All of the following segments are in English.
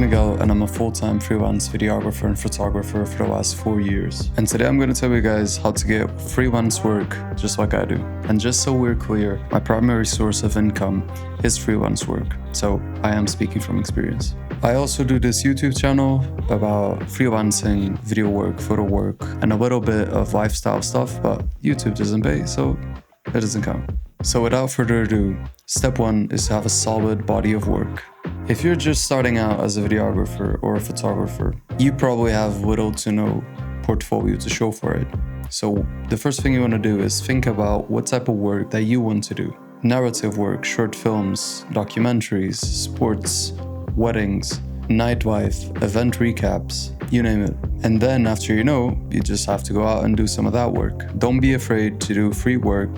Miguel, and I'm a full-time freelance videographer and photographer for the last 4 years. And today I'm going to tell you guys how to get freelance work just like I do. And just so we're clear, my primary source of income is freelance work. So I am speaking from experience. I also do this YouTube channel about freelancing, video work, photo work, and a little bit of lifestyle stuff, but YouTube doesn't pay, so it doesn't count. So without further ado, step one is to have a solid body of work. If you're just starting out as a videographer or a photographer, you probably have little to no portfolio to show for it. So the first thing you want to do is think about what type of work that you want to do. Narrative work, short films, documentaries, sports, weddings, nightlife, event recaps, you name it. And then after you just have to go out and do some of that work. Don't be afraid to do free work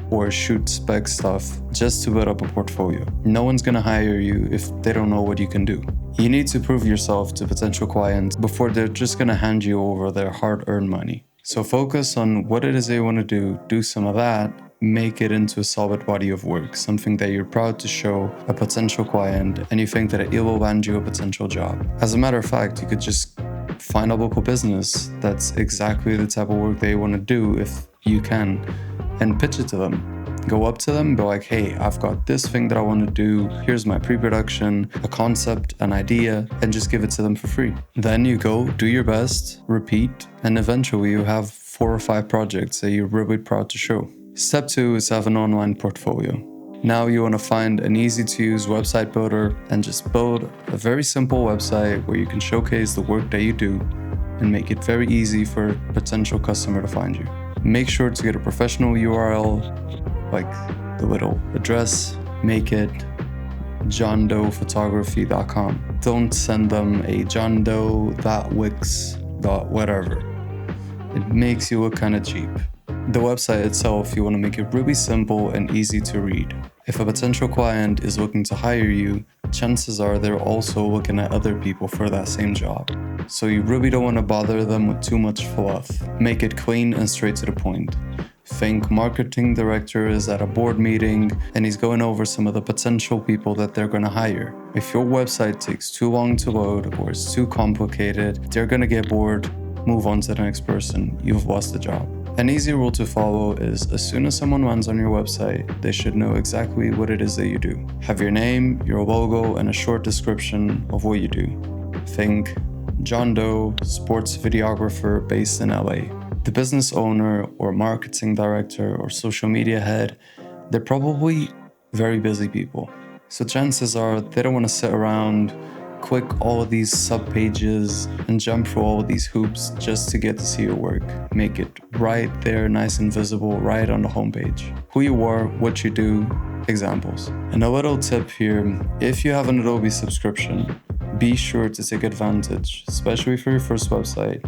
or shoot spec stuff just to build up a portfolio. No one's gonna hire you if they don't know what you can do. You need to prove yourself to potential clients before they're just gonna hand you over their hard-earned money. So focus on what it is they want to do some of that, make it into a solid body of work, something that you're proud to show a potential client and you think that it will land you a potential job. As a matter of fact, you could just find a local business that's exactly the type of work they want to do if you can, and pitch it to them. Go up to them, be like, hey, I've got this thing that I want to do. Here's my pre-production, a concept, an idea, and just give it to them for free. Then you go, do your best, repeat, and eventually you have 4 or 5 projects that you're really proud to show. Step 2 is have an online portfolio. Now you want to find an easy-to-use website builder and just build a very simple website where you can showcase the work that you do and make it very easy for a potential customer to find you. Make sure to get a professional URL, like the little address, make it johndoephotography.com. Don't send them a johndoe.wix.whatever. It makes you look kind of cheap. The website itself, you want to make it really simple and easy to read. If a potential client is looking to hire you, chances are they're also looking at other people for that same job. So you really don't want to bother them with too much fluff. Make it clean and straight to the point. Think marketing director is at a board meeting and he's going over some of the potential people that they're going to hire. If your website takes too long to load or is too complicated, they're going to get bored, move on to the next person, you've lost the job. An easy rule to follow is as soon as someone lands on your website, they should know exactly what it is that you do. Have your name, your logo, and a short description of what you do. Think John Doe, sports videographer based in LA. The business owner or marketing director or social media head, they're probably very busy people. So chances are they don't want to sit around, click all of these sub-pages and jump through all of these hoops just to get to see your work. Make it right there, nice and visible, right on the homepage. Who you are, what you do, examples. And a little tip here, if you have an Adobe subscription, be sure to take advantage, especially for your first website,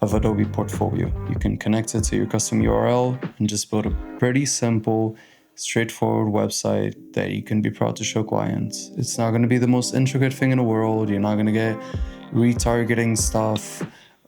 of Adobe Portfolio. You can connect it to your custom URL and just build a pretty simple, straightforward website that you can be proud to show clients. It's not going to be the most intricate thing in the world. You're not going to get retargeting stuff,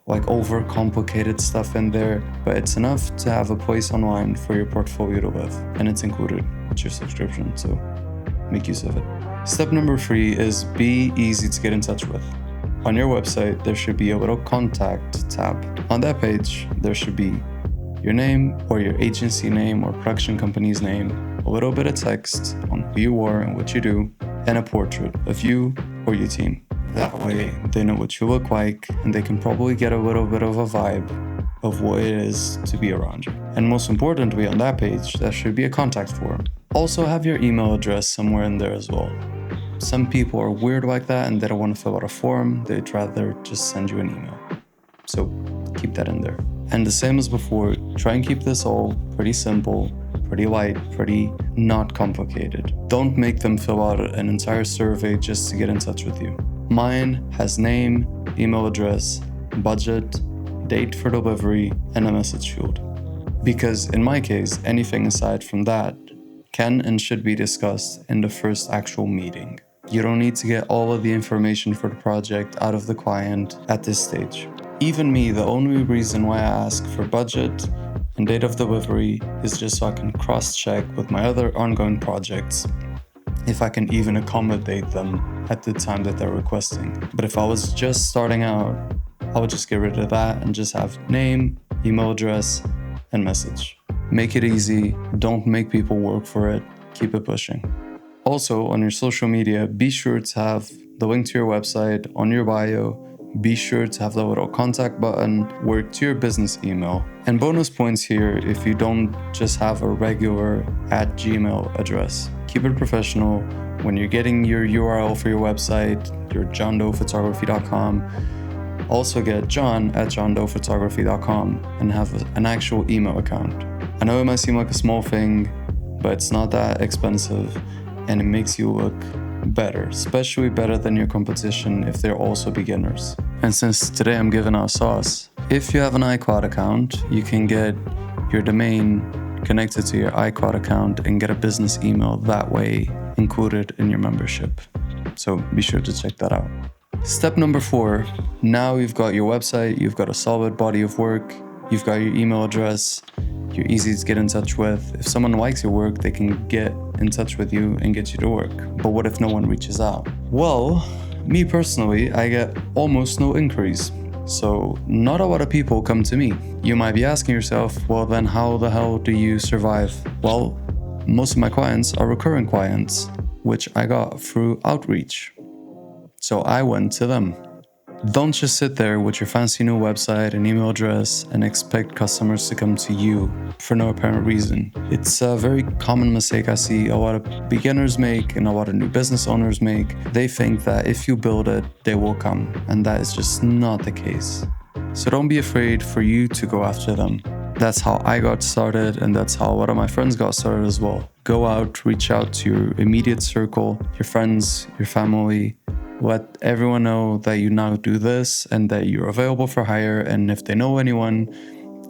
like overcomplicated stuff in there, but it's enough to have a place online for your portfolio to live, and it's included with your subscription, so make use of it. Step number 3 is be easy to get in touch with. On your website, there should be a little contact tab. On that page, there should be your name or your agency name or production company's name, a little bit of text on who you are and what you do, and a portrait of you or your team. That way, they know what you look like and they can probably get a little bit of a vibe of what it is to be around you. And most importantly, on that page, there should be a contact form. Also have your email address somewhere in there as well. Some people are weird like that and they don't want to fill out a form. They'd rather just send you an email. So keep that in there. And the same as before, try and keep this all pretty simple, pretty light, pretty not complicated. Don't make them fill out an entire survey just to get in touch with you. Mine has name, email address, budget, date for delivery, and a message field. Because in my case, anything aside from that can and should be discussed in the first actual meeting. You don't need to get all of the information for the project out of the client at this stage. Even me, the only reason why I ask for budget and date of delivery is just so I can cross-check with my other ongoing projects if I can even accommodate them at the time that they're requesting. But if I was just starting out, I would just get rid of that and just have name, email address, and message. Make it easy, don't make people work for it, keep it pushing. Also, on your social media, be sure to have the link to your website on your bio. Be sure to have the little contact button work to your business email. And bonus points here if you don't just have a regular @Gmail address. Keep it professional. When you're getting your URL for your website, your johndoephotography.com, also get john@johndoephotography.com and have an actual email account. I know it might seem like a small thing, but it's not that expensive and it makes you look better, especially better than your competition if they're also beginners. And since today I'm giving out sauce, if you have an iCloud account, you can get your domain connected to your iCloud account and get a business email that way included in your membership. So be sure to check that out. Step number 4, now you've got your website, you've got a solid body of work, you've got your email address, you're easy to get in touch with. If someone likes your work, they can get in touch with you and get you to work. But what if no one reaches out? Well, me personally, I get almost no inquiries. So not a lot of people come to me. You might be asking yourself, well then how the hell do you survive? Well, most of my clients are recurring clients, which I got through outreach. So I went to them. Don't just sit there with your fancy new website and email address and expect customers to come to you for no apparent reason. It's a very common mistake I see a lot of beginners make and a lot of new business owners make. They think that if you build it, they will come, and that is just not the case. So don't be afraid for you to go after them. That's how I got started, and that's how a lot of my friends got started as well. Go out, reach out to your immediate circle, your friends, your family. Let everyone know that you now do this and that you're available for hire, and if they know anyone,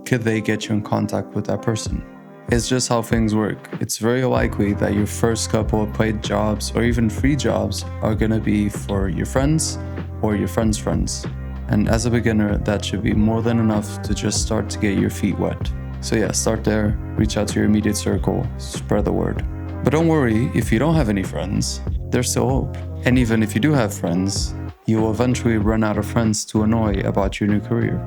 could they get you in contact with that person? It's just how things work. It's very likely that your first couple of paid jobs or even free jobs are gonna be for your friends or your friends' friends. And as a beginner, that should be more than enough to just start to get your feet wet. So yeah, start there, reach out to your immediate circle, spread the word. But don't worry, if you don't have any friends, there's still hope. And even if you do have friends, you will eventually run out of friends to annoy about your new career.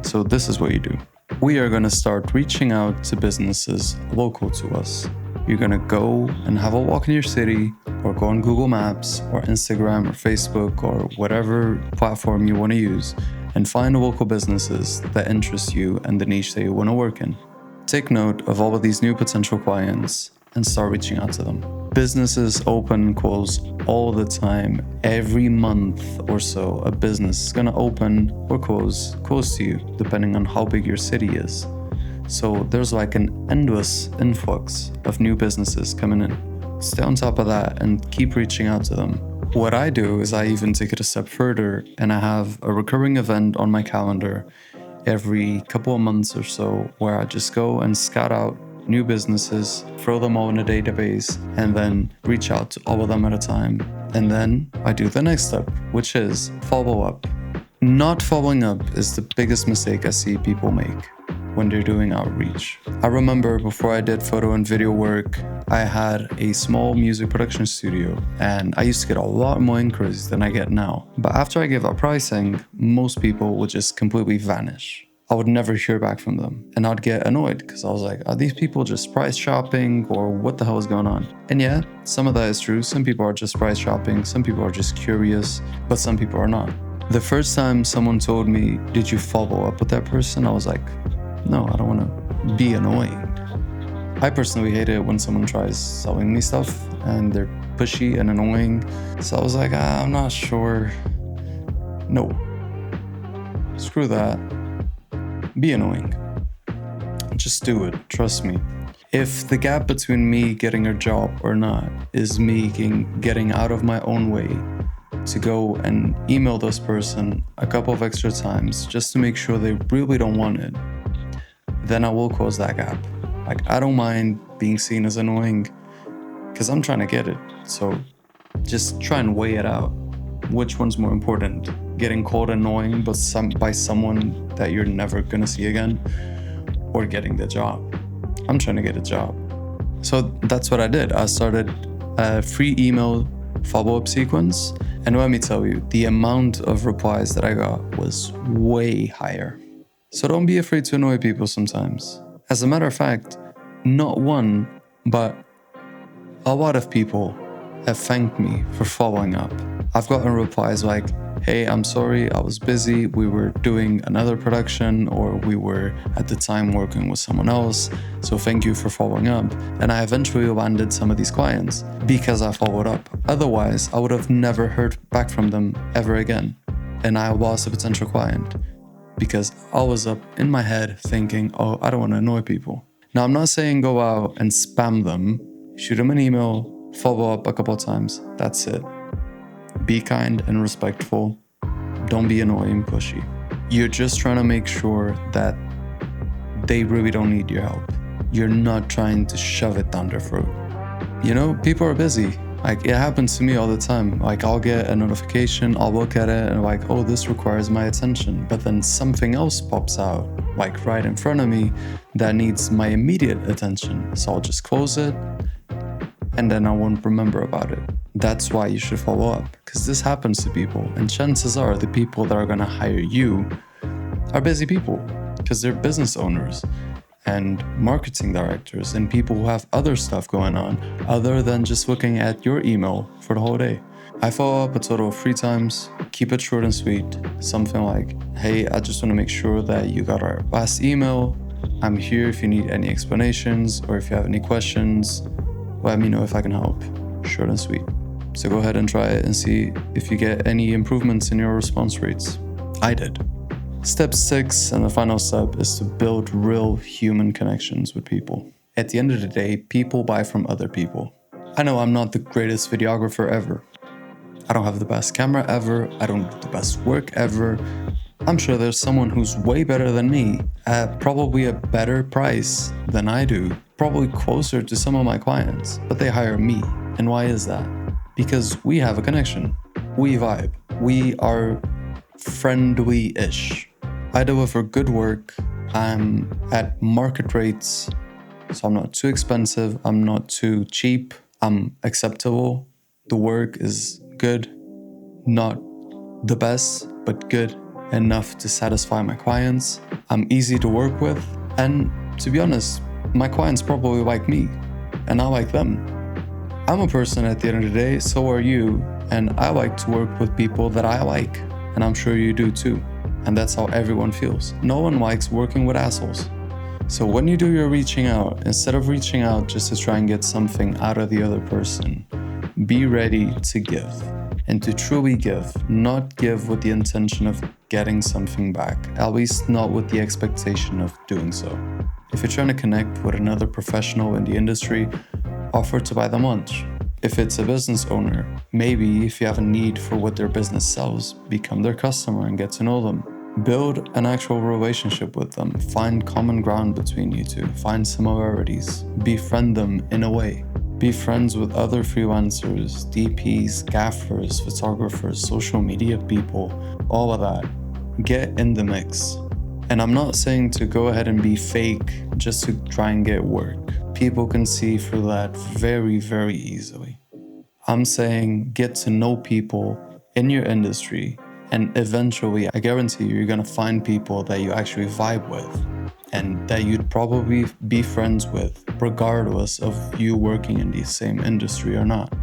So this is what you do. We are gonna start reaching out to businesses local to us. You're gonna go and have a walk in your city, or go on Google Maps, or Instagram, or Facebook, or whatever platform you wanna use, and find local businesses that interest you and the niche that you wanna work in. Take note of all of these new potential clients and start reaching out to them. Businesses open and close all the time. Every month or so, a business is gonna open or close to you, depending on how big your city is. So there's like an endless influx of new businesses coming in. Stay on top of that and keep reaching out to them. What I do is I even take it a step further, and I have a recurring event on my calendar every couple of months or so where I just go and scout out new businesses, throw them all in a database, and then reach out to all of them at a time. And then I do the next step, which is follow up. Not following up is the biggest mistake I see people make when they're doing outreach. I remember before I did photo and video work, I had a small music production studio, and I used to get a lot more inquiries than I get now. But after I gave up pricing, most people would just completely vanish. I would never hear back from them, and I'd get annoyed because I was like, are these people just price shopping, or what the hell is going on? And yeah, some of that is true. Some people are just price shopping, some people are just curious, but some people are not. The first time someone told me, did you follow up with that person? I was like, no, I don't want to be annoying. I personally hate it when someone tries selling me stuff and they're pushy and annoying. So I was like, I'm not sure. No, screw that. Be annoying. Just do it, trust me. If the gap between me getting a job or not is me getting out of my own way to go and email this person a couple of extra times just to make sure they really don't want it, then I will close that gap. Like, I don't mind being seen as annoying because I'm trying to get it. So just try and weigh it out. Which one's more important? Getting called annoying by someone that you're never gonna see again, or getting the job? I'm trying to get a job. So that's what I did. I started a free email follow-up sequence. And let me tell you, the amount of replies that I got was way higher. So don't be afraid to annoy people sometimes. As a matter of fact, not one, but a lot of people have thanked me for following up. I've gotten replies like, hey, I'm sorry, I was busy, we were doing another production, or we were at the time working with someone else, so thank you for following up. And I eventually landed some of these clients because I followed up. Otherwise, I would have never heard back from them ever again. And I lost a potential client because I was up in my head thinking, oh, I don't want to annoy people. Now, I'm not saying go out and spam them, shoot them an email, follow up a couple of times, that's it. Be kind and respectful. Don't be annoying, pushy. You're just trying to make sure that they really don't need your help. You're not trying to shove it down their throat. You know, people are busy. Like, it happens to me all the time. Like, I'll get a notification, I'll look at it and like, oh, this requires my attention. But then something else pops out, like right in front of me, that needs my immediate attention. So I'll just close it and then I won't remember about it. That's why you should follow up, because this happens to people, and chances are the people that are gonna hire you are busy people, because they're business owners and marketing directors and people who have other stuff going on other than just looking at your email for the whole day. I follow up a total of 3 times, keep it short and sweet, something like, hey, I just wanna make sure that you got our last email. I'm here if you need any explanations or if you have any questions, let me know if I can help. Short and sweet. So go ahead and try it and see if you get any improvements in your response rates. I did. Step 6, and the final step, is to build real human connections with people. At the end of the day, people buy from other people. I know I'm not the greatest videographer ever. I don't have the best camera ever. I don't do the best work ever. I'm sure there's someone who's way better than me at probably a better price than I do, probably closer to some of my clients, but they hire me. And why is that? Because we have a connection. We vibe. We are friendly-ish. I deliver good work. I'm at market rates, so I'm not too expensive. I'm not too cheap. I'm acceptable. The work is good. Not the best, but good enough to satisfy my clients. I'm easy to work with. And to be honest, my clients probably like me, and I like them. I'm a person at the end of the day, so are you, and I like to work with people that I like, and I'm sure you do too. And that's how everyone feels. No one likes working with assholes. So when you do your reaching out, instead of reaching out just to try and get something out of the other person, be ready to give, and to truly give, not give with the intention of getting something back, at least not with the expectation of doing so. If you're trying to connect with another professional in the industry, offer to buy them lunch. If it's a business owner, maybe if you have a need for what their business sells, become their customer and get to know them. Build an actual relationship with them. Find common ground between you two. Find similarities. Befriend them in a way. Be friends with other freelancers, DPs, gaffers, photographers, social media people, all of that. Get in the mix. And I'm not saying to go ahead and be fake just to try and get work. People can see through that very, very easily. I'm saying get to know people in your industry, and eventually, I guarantee you're gonna find people that you actually vibe with and that you'd probably be friends with, regardless of you working in the same industry or not.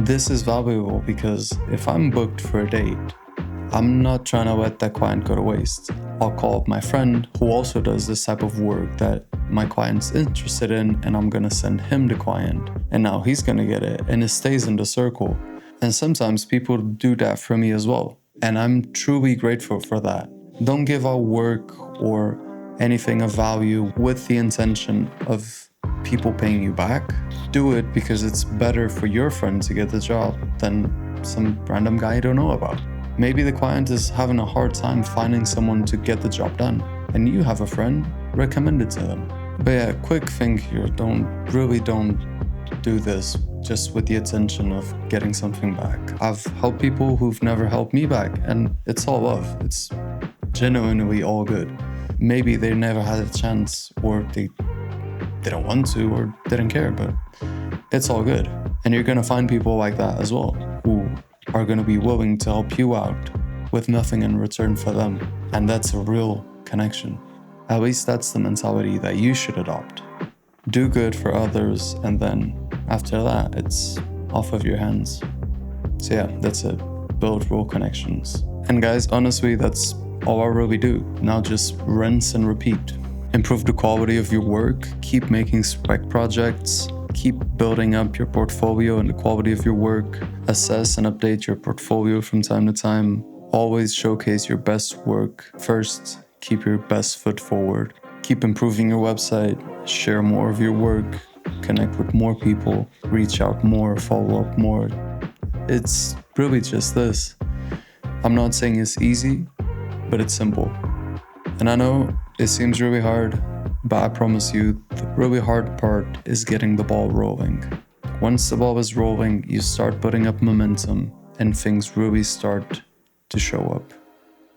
This is valuable because if I'm booked for a date, I'm not trying to let that client go to waste. I'll call up my friend who also does this type of work that my client's interested in, and I'm gonna send him the client. And now he's gonna get it, and it stays in the circle. And sometimes people do that for me as well. And I'm truly grateful for that. Don't give out work or anything of value with the intention of people paying you back. Do it because it's better for your friend to get the job than some random guy you don't know about. Maybe the client is having a hard time finding someone to get the job done, and you have a friend, recommend it to them. But yeah, quick thing here, don't do this just with the intention of getting something back. I've helped people who've never helped me back, and it's all love. It's genuinely all good. Maybe they never had a chance, or they didn't want to, or didn't care, but it's all good. And you're going to find people like that as well, who are going to be willing to help you out with nothing in return for them. And that's a real connection. At least that's the mentality that you should adopt. Do good for others, and then after that, it's off of your hands. So yeah, that's it. Build real connections. And guys, honestly, that's all I really do. Now just rinse and repeat. Improve the quality of your work, keep making spec projects, keep building up your portfolio and the quality of your work, assess and update your portfolio from time to time, always showcase your best work first, keep your best foot forward, keep improving your website, share more of your work, connect with more people, reach out more, follow up more. It's really just this. I'm not saying it's easy, but it's simple. And I know it seems really hard, but I promise you, the really hard part is getting the ball rolling. Once the ball is rolling, you start putting up momentum and things really start to show up.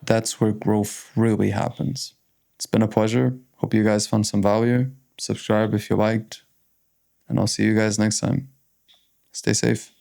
That's where growth really happens. It's been a pleasure. Hope you guys found some value. Subscribe if you liked, and I'll see you guys next time. Stay safe.